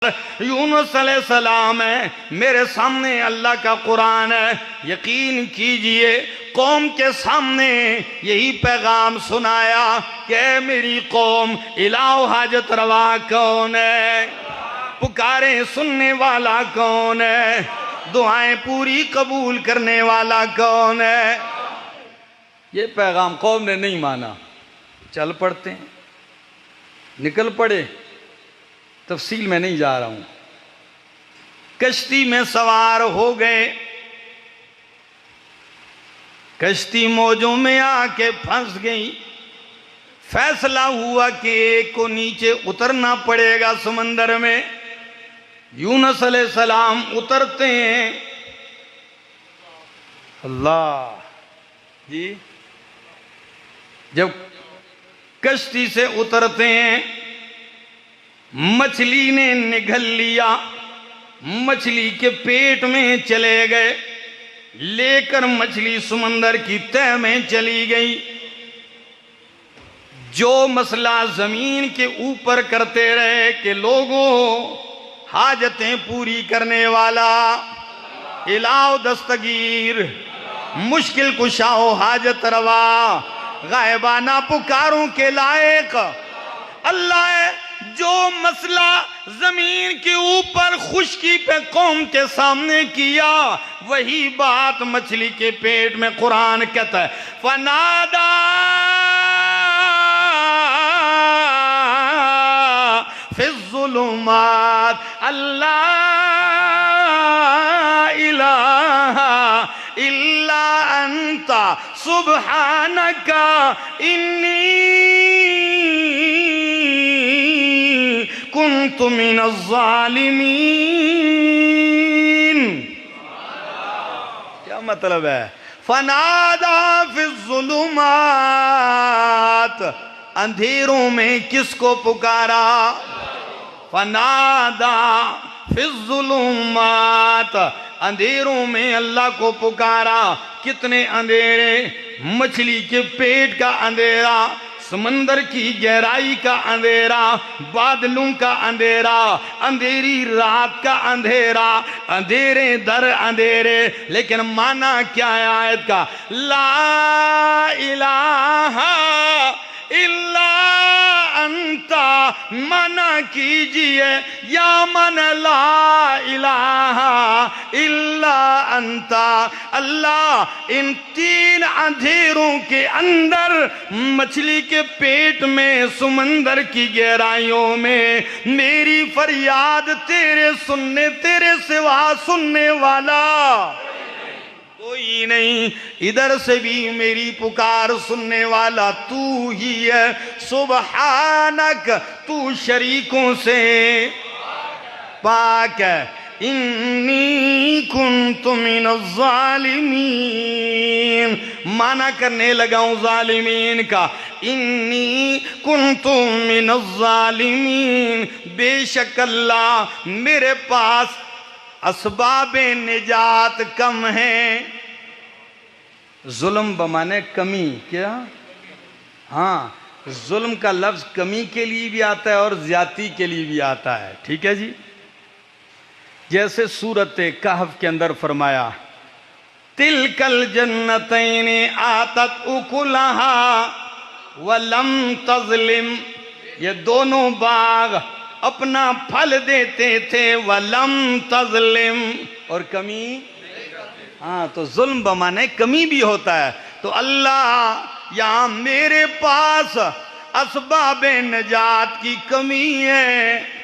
यूनुस अलैहिस्सलाम है, मेरे सामने अल्लाह का कुरान है। यकीन कीजिए कौम के सामने यही पैगाम सुनाया कि ऐ मेरी कौम, इलाह हाजत रवा कौन है, पुकारे सुनने वाला कौन है, दुआएं पूरी कबूल करने वाला कौन है। ये पैगाम कौम ने नहीं माना। चल पड़ते हैं, निकल पड़े। तफसील में नहीं जा रहा हूं। कश्ती में सवार हो गए, कश्ती मौजों में आके फंस गई। फैसला हुआ कि एक को नीचे उतरना पड़ेगा समंदर में। यूनुस अलैहिस्सलाम उतरते हैं। अल्लाह जी, जब कश्ती से उतरते हैं मछली ने निगल लिया, मछली के पेट में चले गए, लेकर मछली समंदर की तह में चली गई। जो मसला जमीन के ऊपर करते रहे कि लोगों हाजतें पूरी करने वाला, इलाह दस्तगीर, मुश्किल कुशाओ हाजत रवा, गायबाना पुकारों के लायक अल्लाह है। जो मसला जमीन के ऊपर खुश्की पे कौम के सामने किया, वही बात मछली के पेट में कुरान कहता है फनादा फिज़्ज़ुलुमात अल्लाह इलाहा इल्ला अंता सुब्हानका इन्नी कुन्तु मिनज़ ज़ालिमीन। क्या मतलब है? फनादा फिज़्ज़ुलुमात, अंधेरों में किसको पुकारा? फनादा फिज़्ज़ुलुमात, अंधेरों में अल्लाह को पुकारा। कितने अंधेरे? मछली के पेट का अंधेरा, समंदर की गहराई का अंधेरा, बादलों का अंधेरा, अंधेरी रात का अंधेरा, अंधेरे दर अंधेरे। लेकिन माना क्या है आयत का? ला इलाहा इल्ला अंता, मना कीजिए या मन ला इलाहा इल्ला अंता। अल्लाह इन तीन अंधेरों के अंदर, मछली के पेट में, समंदर की गहराइयों में मेरी फरियाद तेरे सिवा सुनने वाला कोई नहीं। इधर से भी मेरी पुकार सुनने वाला तू ही है। सुबहानक, तू शरीकों से पाक है। इन्नी कुन्तु मिनज़ ज़ालिमीन, माना करने लगा हूं जालिमीन का। इन्नी कुन्तु मिनज़ ज़ालिमीन, बेशक अल्लाह मेरे पास असबाबे निजात कम है। जुल्म बमाने कमी। क्या? हाँ, जुल्म का लफ्ज कमी के लिए भी आता है और ज्यादती के लिए भी आता है। ठीक है जी। जैसे सूरत कहफ के अंदर फरमाया तिलकल जन्नतैने आतत उकुलहा वलम तज़लिम, ये दोनों बाग अपना फल देते थे, वलम तज़लिम, और कमी। हाँ, तो जुल्म बमाने कमी भी होता है। तो अल्लाह यहाँ मेरे पास असबाब नजात की कमी है।